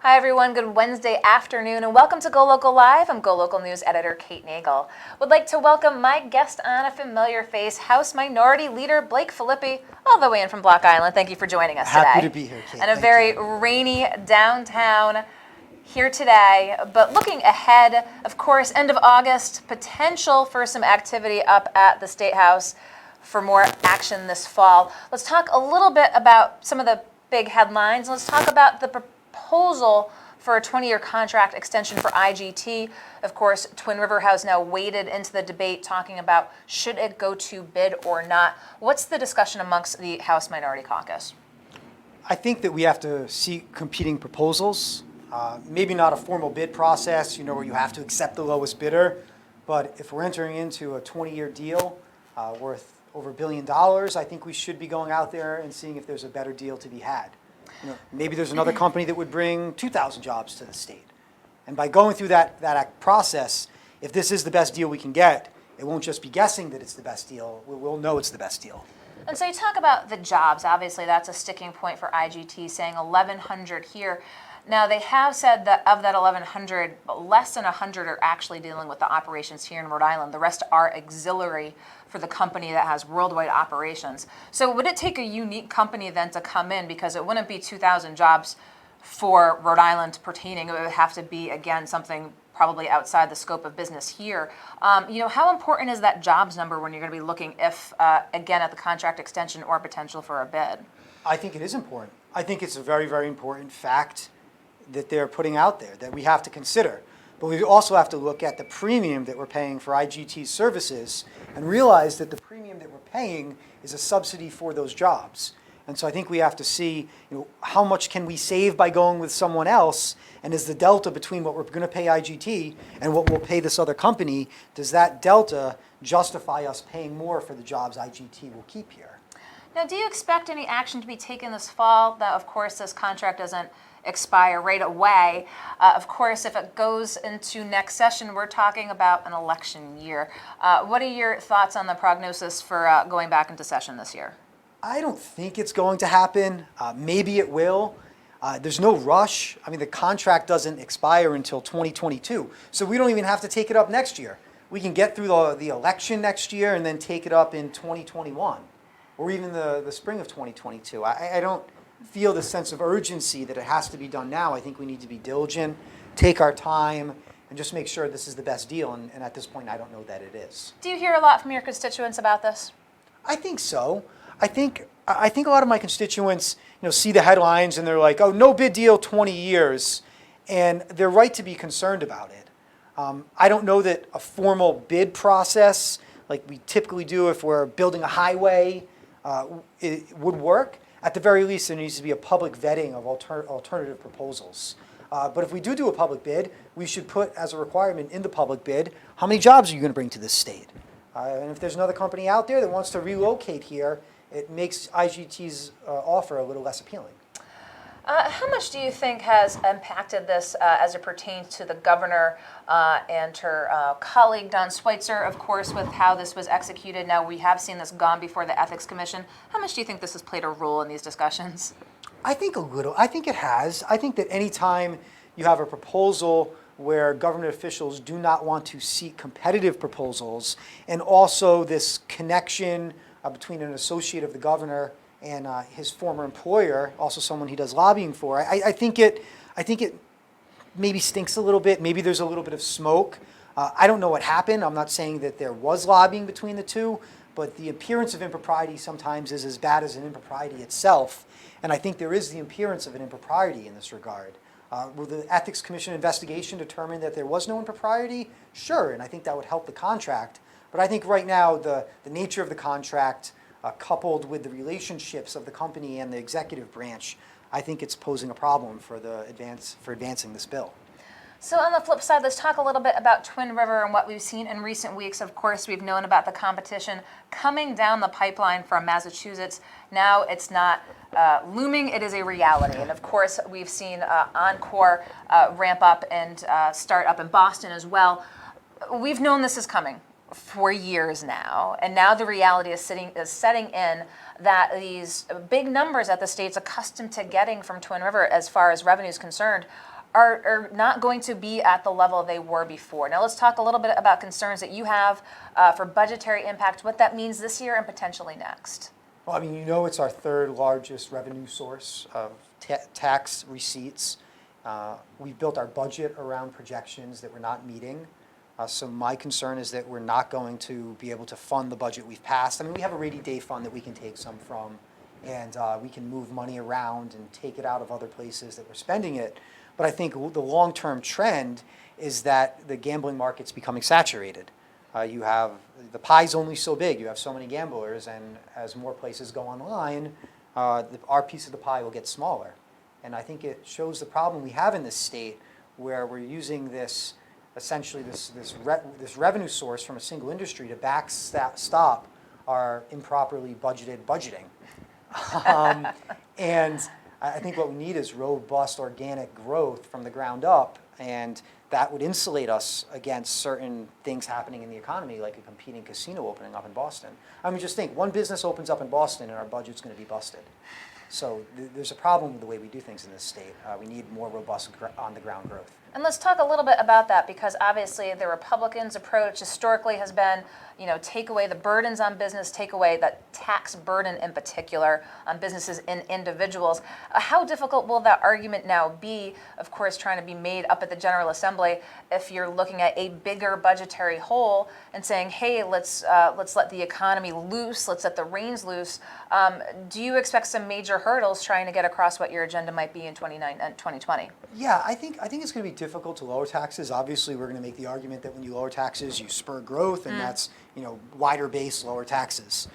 Hi everyone, good Wednesday afternoon and welcome to GoLocal Live. I'm GoLocal News Editor Kate Nagel. Would like to welcome my guest on, a familiar face, House Minority Leader Blake Filippi, all the way in from Block Island. Thank you for joining us today. Happy to be here, Kate. And a very rainy downtown here today, but looking ahead, of course, end of August, potential for some activity up at the State House for more action this fall. Let's talk a little bit about some of the big headlines. Let's talk about the proposal for a 20-year contract extension for IGT. Of course, Twin River has now waded into the debate talking about should it go to bid or not. What's the discussion amongst the House Minority Caucus? I think that we have to see competing proposals. Maybe not a formal bid process, where you have to accept the lowest bidder. But if we're entering into a 20-year deal worth over $1 billion, I think we should be going out there and seeing if there's a better deal to be had. Maybe there's another company that would bring 2,000 jobs to the state. And by going through that process, if this is the best deal we can get, it won't just be guessing that it's the best deal. We'll know it's the best deal. And so you talk about the jobs. Obviously, that's a sticking point for IGT, saying 1,100 here. Now, they have said that of that 1,100, less than 100 are actually dealing with the operations here in Rhode Island. The rest are auxiliary for the company that has worldwide operations. So would it take a unique company then to come in? Because it wouldn't be 2,000 jobs for Rhode Island pertaining. It would have to be, again, something probably outside the scope of business here. How important is that jobs number when you're going to be looking, if, again, at the contract extension or potential for a bid? I think it is important. I think it's a very, very important fact that they're putting out there that we have to consider. But we also have to look at the premium that we're paying for IGT's services and realize that the premium that we're paying is a subsidy for those jobs. And so I think we have to see, how much can we save by going with someone else, and is the delta between what we're going to pay IGT and what we'll pay this other company, does that delta justify us paying more for the jobs IGT will keep here? Now, do you expect any action to be taken this fall? Now, of course, this contract doesn't expire right away. Of course, if it goes into next session, we're talking about an election year. What are your thoughts on the prognosis for going back into session this year? I don't think it's going to happen. Maybe it will. There's no rush. I mean, the contract doesn't expire until 2022, so we don't even have to take it up next year. We can get through the election next year and then take it up in 2021 or even the spring of 2022. I don't feel the sense of urgency that it has to be done now. I think we need to be diligent, take our time, and just make sure this is the best deal. And at this point, I don't know that it is. Do you hear a lot from your constituents about this? I think so. I think a lot of my constituents, see the headlines and they're like, "Oh, no bid deal, 20 years," and they're right to be concerned about it. I don't know that a formal bid process, like we typically do if we're building a highway, it would work. At the very least, there needs to be a public vetting of alternative proposals. But if we do a public bid, we should put as a requirement in the public bid, how many jobs are you going to bring to this state? And if there's another company out there that wants to relocate here, it makes IGT's offer a little less appealing. How much do you think has impacted this as it pertains to the governor and her colleague, Don Schweitzer, of course, with how this was executed? Now, we have seen this gone before the Ethics Commission. How much do you think this has played a role in these discussions? I think a little. I think it has. I think that any time you have a proposal where government officials do not want to seek competitive proposals, and also this connection between an associate of the governor and his former employer, also someone he does lobbying for, I think it maybe stinks a little bit. Maybe there's a little bit of smoke. I don't know what happened. I'm not saying that there was lobbying between the two, but the appearance of impropriety sometimes is as bad as an impropriety itself. And I think there is the appearance of an impropriety in this regard. Will the Ethics Commission investigation determine that there was no impropriety? Sure, and I think that would help the contract. But I think right now the nature of the contract, coupled with the relationships of the company and the executive branch, I think it's posing a problem for advancing this bill. So on the flip side, let's talk a little bit about Twin River and what we've seen in recent weeks. Of course, we've known about the competition coming down the pipeline from Massachusetts. Now it's not looming, it is a reality. And of course, we've seen Encore ramp up and start up in Boston as well. We've known this is coming. for years now, and now the reality is setting in that these big numbers that the state's accustomed to getting from Twin River as far as revenue is concerned are not going to be at the level they were before. Now let's talk a little bit about concerns that you have for budgetary impact, what that means this year and potentially next. Well, I mean, you know, it's our third largest revenue source of tax receipts. We've built our budget around projections that we're not meeting. So my concern is that we're not going to be able to fund the budget we've passed. I mean, we have a rainy day fund that we can take some from, and we can move money around and take it out of other places that we're spending it. But I think the long-term trend is that the gambling market's becoming saturated. You have, the pie's only so big. You have so many gamblers, and as more places go online, our piece of the pie will get smaller. And I think it shows the problem we have in this state, where we're using this, essentially this revenue source from a single industry to backstop our improperly budgeted budgeting. And I think what we need is robust organic growth from the ground up, and that would insulate us against certain things happening in the economy, like a competing casino opening up in Boston. I mean, just think, one business opens up in Boston and our budget's going to be busted. So there's a problem with the way we do things in this state. We need more robust on-the-ground growth. And let's talk a little bit about that, because obviously the Republicans' approach historically has been, take away the burdens on business, take away that tax burden in particular on businesses and individuals. How difficult will that argument now be, of course, trying to be made up at the General Assembly if you're looking at a bigger budgetary hole and saying, hey, let's let the economy loose, let's let the reins loose. Do you expect some major hurdles trying to get across what your agenda might be in 2020? Yeah, I think it's going to be difficult to lower taxes. Obviously, we're going to make the argument that when you lower taxes, you spur growth, and that's wider base, lower taxes.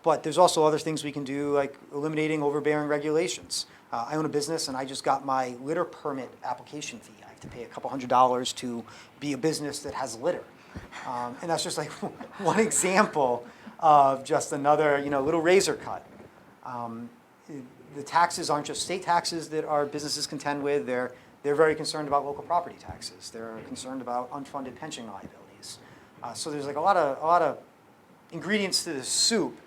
But there's also other things we can do, like eliminating overbearing regulations. I own a business, and I just got my litter permit application fee. I have to pay a couple $100s to be a business that has litter, and that's just like one example of just another little razor cut. The taxes aren't just state taxes that our businesses contend with. They're very concerned about local property taxes. They're concerned about unfunded pension liabilities. So there's like a lot of ingredients to this soup.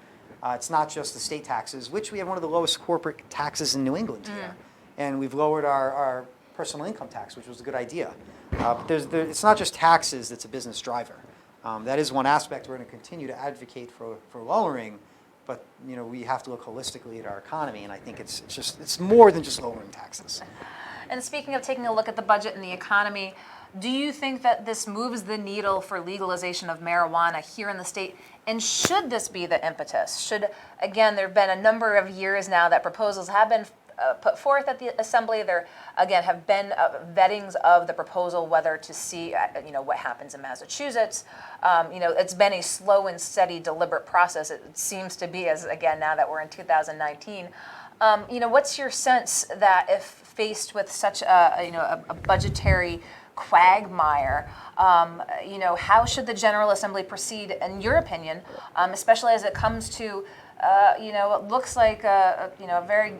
It's not just the state taxes, which we have one of the lowest corporate taxes in New England here, and we've lowered our personal income tax, which was a good idea. But it's not just taxes that's a business driver. That is one aspect we're going to continue to advocate for lowering. But we have to look holistically at our economy, and I think it's more than just lowering taxes. And speaking of taking a look at the budget and the economy, do you think that this moves the needle for legalization of marijuana here in the state? And should this be the impetus? Again, there have been a number of years now that proposals have been put forth at the Assembly. There, again, have been vettings of the proposal, whether to see, what happens in Massachusetts. It's been a slow and steady, deliberate process. It seems to be, as again, now that we're in 2019. What's your sense that if faced with such a budgetary quagmire, how should the General Assembly proceed, in your opinion, especially as it comes to it looks like a very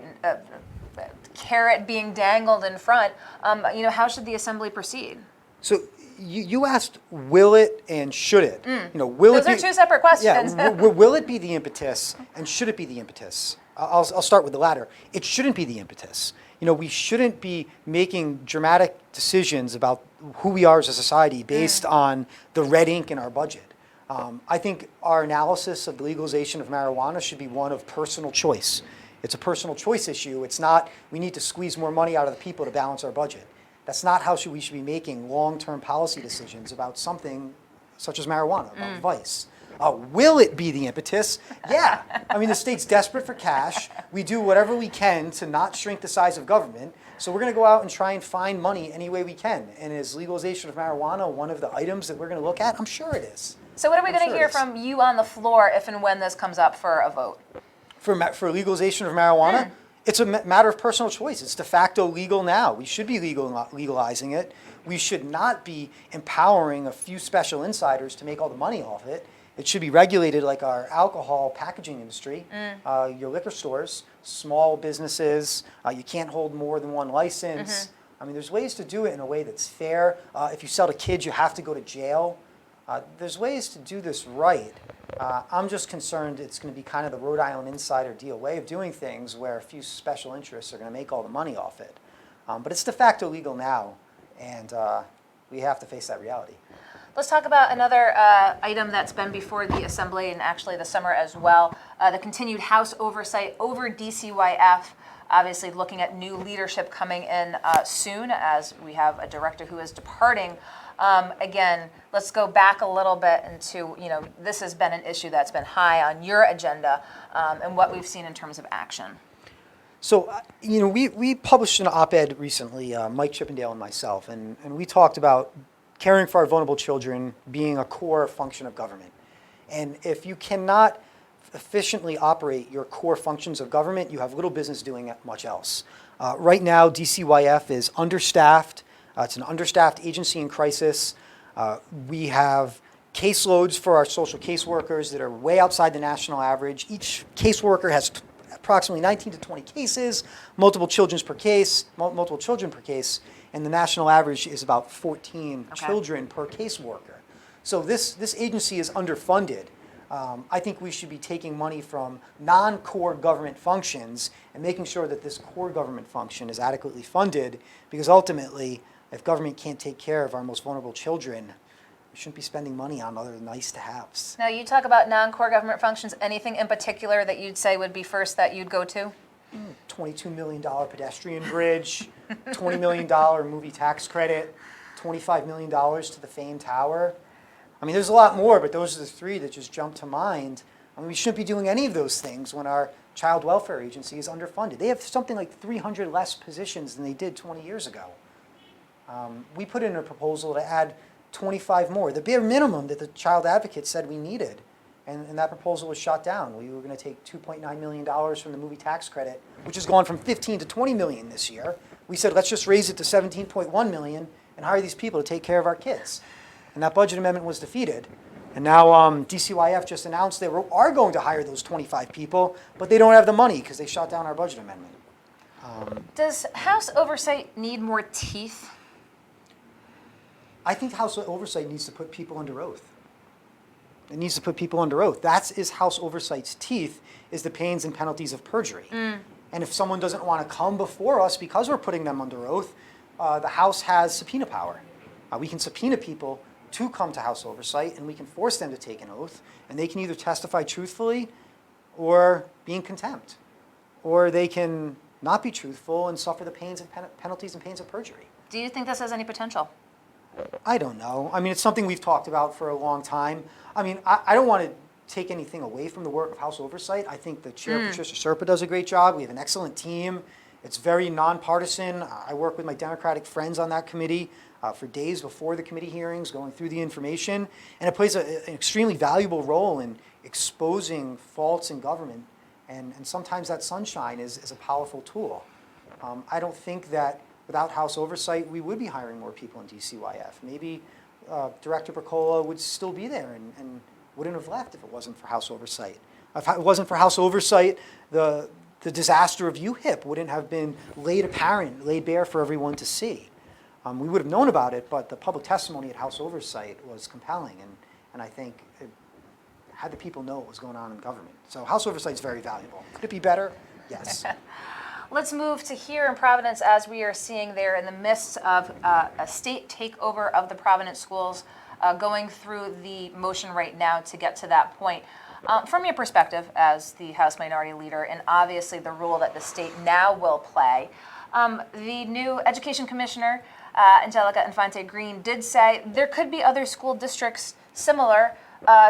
carrot being dangled in front. How should the Assembly proceed? So you asked, will it and should it? Those are two separate questions. Yeah, will it be the impetus and should it be the impetus? I'll start with the latter. It shouldn't be the impetus. We shouldn't be making dramatic decisions about who we are as a society based on the red ink in our budget. I think our analysis of the legalization of marijuana should be one of personal choice. It's a personal choice issue. It's not, we need to squeeze more money out of the people to balance our budget. That's not how we should be making long-term policy decisions about something such as marijuana, about vice. Will it be the impetus? Yeah. I mean, the state's desperate for cash. We do whatever we can to not shrink the size of government. So we're going to go out and try and find money any way we can. And is legalization of marijuana one of the items that we're going to look at? I'm sure it is. So what are we going to hear from you on the floor if and when this comes up for a vote? For legalization of marijuana, it's a matter of personal choice. It's de facto legal now. We should be legalizing it. We should not be empowering a few special insiders to make all the money off it. It should be regulated like our alcohol packaging industry, your liquor stores, small businesses. You can't hold more than one license. I mean, there's ways to do it in a way that's fair. If you sell to kids, you have to go to jail. There's ways to do this right. I'm just concerned it's going to be kind of the Rhode Island insider deal way of doing things where a few special interests are going to make all the money off it. But it's de facto legal now, and we have to face that reality. Let's talk about another item that's been before the Assembly and actually the summer as well, the continued House oversight over DCYF. Obviously looking at new leadership coming in soon as we have a director who is departing. Again, let's go back a little bit into, this has been an issue that's been high on your agenda and what we've seen in terms of action. So, we published an op-ed recently, Mike Chippendale and myself, and we talked about caring for our vulnerable children being a core function of government. And if you cannot efficiently operate your core functions of government, you have little business doing much else. Right now, DCYF is understaffed. It's an understaffed agency in crisis. We have caseloads for our social caseworkers that are way outside the national average. Each caseworker has approximately 19 to 20 cases, multiple children per case, and the national average is about 14 children per caseworker. So this agency is underfunded. I think we should be taking money from non-core government functions and making sure that this core government function is adequately funded, because ultimately, if government can't take care of our most vulnerable children, we shouldn't be spending money on other nice-to-haves. Now, you talk about non-core government functions. Anything in particular that you'd say would be first that you'd go to? $22 million pedestrian bridge, $20 million movie tax credit, $25 million to the Fane Tower. I mean, there's a lot more, but those are the three that just jump to mind. I mean, we shouldn't be doing any of those things when our child welfare agency is underfunded. They have something like 300 less positions than they did 20 years ago. We put in a proposal to add 25 more, the bare minimum that the child advocate said we needed. And that proposal was shot down. We were going to take $2.9 million from the movie tax credit, which has gone from 15 to 20 million this year. We said, let's just raise it to 17.1 million and hire these people to take care of our kids. And that budget amendment was defeated. And now DCYF just announced they are going to hire those 25 people, but they don't have the money because they shot down our budget amendment. Does House oversight need more teeth? I think House oversight needs to put people under oath. It needs to put people under oath. That is House oversight's teeth, is the pains and penalties of perjury. And if someone doesn't want to come before us because we're putting them under oath, the House has subpoena power. We can subpoena people to come to House oversight, and we can force them to take an oath, and they can either testify truthfully or be in contempt, or they can not be truthful and suffer the pains and penalties and pains of perjury. Do you think this has any potential? I don't know. I mean, it's something we've talked about for a long time. I mean, I don't want to take anything away from the work of House oversight. I think the chair, Patricia Serpa, does a great job. We have an excellent team. It's very nonpartisan. I work with my Democratic friends on that committee for days before the committee hearings, going through the information. And it plays an extremely valuable role in exposing faults in government. And sometimes that sunshine is a powerful tool. I don't think that without House oversight, we would be hiring more people in DCYF. Maybe Director Percola would still be there and wouldn't have left if it wasn't for House oversight. If it wasn't for House oversight, the disaster of UHIP wouldn't have been laid bare for everyone to see. We would have known about it, but the public testimony at House oversight was compelling, and I think it had the people know what was going on in government. So House oversight is very valuable. Could it be better? Yes. Let's move to here in Providence, as we are seeing there in the midst of a state takeover of the Providence schools, going through the motion right now to get to that point. From your perspective as the House Minority Leader, and obviously the role that the state now will play, the new Education Commissioner, Angelica Infante Green, did say there could be other school districts similar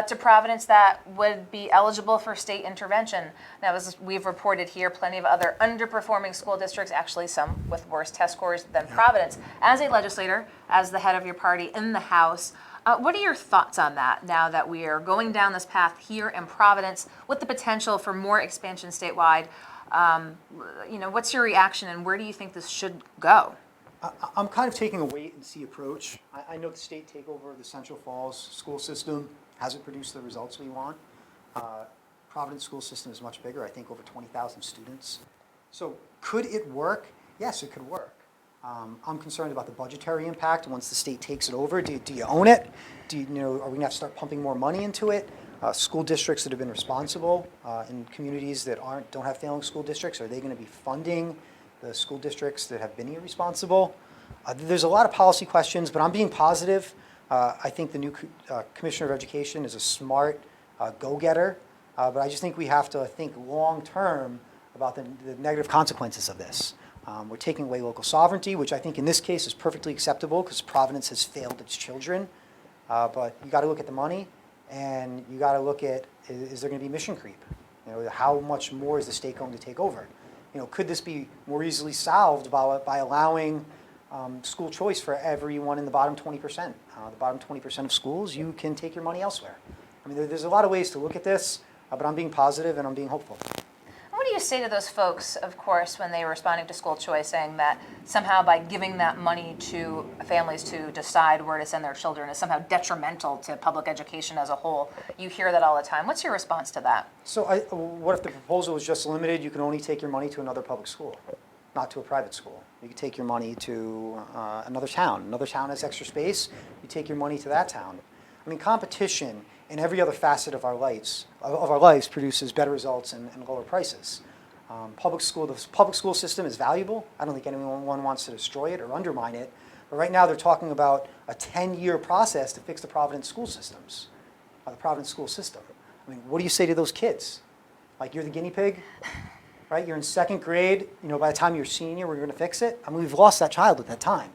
to Providence that would be eligible for state intervention. Now, as we've reported here, plenty of other underperforming school districts, actually some with worse test scores than Providence. As a legislator, as the head of your party in the House, what are your thoughts on that now that we are going down this path here in Providence with the potential for more expansion statewide? What's your reaction and where do you think this should go? I'm kind of taking a wait-and-see approach. I know the state takeover of the Central Falls school system hasn't produced the results we want. Providence school system is much bigger, I think over 20,000 students. So could it work? Yes, it could work. I'm concerned about the budgetary impact once the state takes it over. Do you own it? Are we going to have to start pumping more money into it? School districts that have been responsible in communities that don't have failing school districts, are they going to be funding the school districts that have been irresponsible? There's a lot of policy questions, but I'm being positive. I think the new Commissioner of Education is a smart go-getter, but I just think we have to think long-term about the negative consequences of this. We're taking away local sovereignty, which I think in this case is perfectly acceptable because Providence has failed its children. But you got to look at the money, and you got to look at, is there going to be mission creep? How much more is the state going to take over? Could this be more easily solved by allowing school choice for everyone in the bottom 20%? The bottom 20% of schools, you can take your money elsewhere. I mean, there's a lot of ways to look at this, but I'm being positive and I'm being hopeful. What do you say to those folks, of course, when they were responding to school choice, saying that somehow by giving that money to families to decide where to send their children is somehow detrimental to public education as a whole? You hear that all the time. What's your response to that? So what if the proposal was just limited? You can only take your money to another public school, not to a private school. You can take your money to another town. Another town has extra space. You take your money to that town. I mean, competition in every other facet of our lives produces better results and lower prices. The public school system is valuable. I don't think anyone wants to destroy it or undermine it. But right now they're talking about a 10-year process to fix the Providence school systems, the Providence school system. I mean, what do you say to those kids? Like, you're the guinea pig, right? You're in second grade. By the time you're senior, we're going to fix it. I mean, we've lost that child at that time.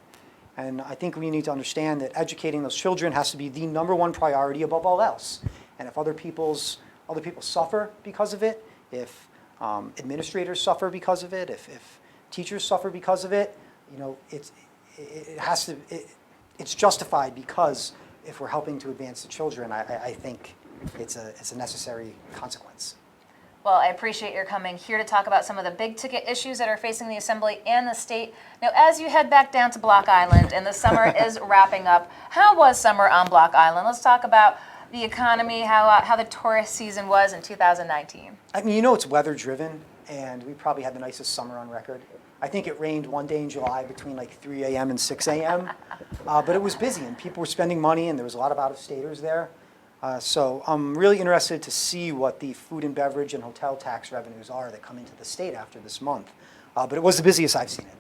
And I think we need to understand that educating those children has to be the number one priority above all else. And if other people suffer because of it, if administrators suffer because of it, if teachers suffer because of it, it's justified, because if we're helping to advance the children, I think it's a necessary consequence. Well, I appreciate your coming here to talk about some of the big ticket issues that are facing the Assembly and the state. Now, as you head back down to Block Island and the summer is wrapping up, how was summer on Block Island? Let's talk about the economy, how the tourist season was in 2019. I mean, it's weather driven, and we probably had the nicest summer on record. I think it rained one day in July between like 3 a.m. and 6 a.m., but it was busy and people were spending money, and there was a lot of out-of-staters there. So I'm really interested to see what the food and beverage and hotel tax revenues are that come into the state after this month. But it was the busiest I've seen it.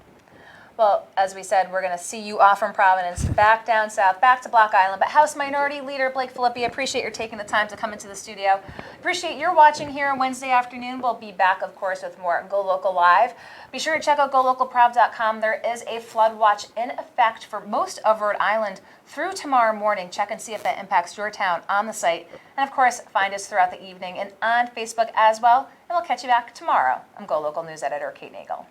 Well, as we said, we're going to see you off from Providence, back down south, back to Block Island. But House Minority Leader Blake Filippi, appreciate your taking the time to come into the studio. Appreciate your watching here on Wednesday afternoon. We'll be back, of course, with more Go Local Live. Be sure to check out GoLocalProv.com. There is a flood watch in effect for most of Rhode Island through tomorrow morning. Check and see if that impacts your town on the site. And, of course, find us throughout the evening and on Facebook as well. And we'll catch you back tomorrow. I'm Go Local News Editor Kate Nagel.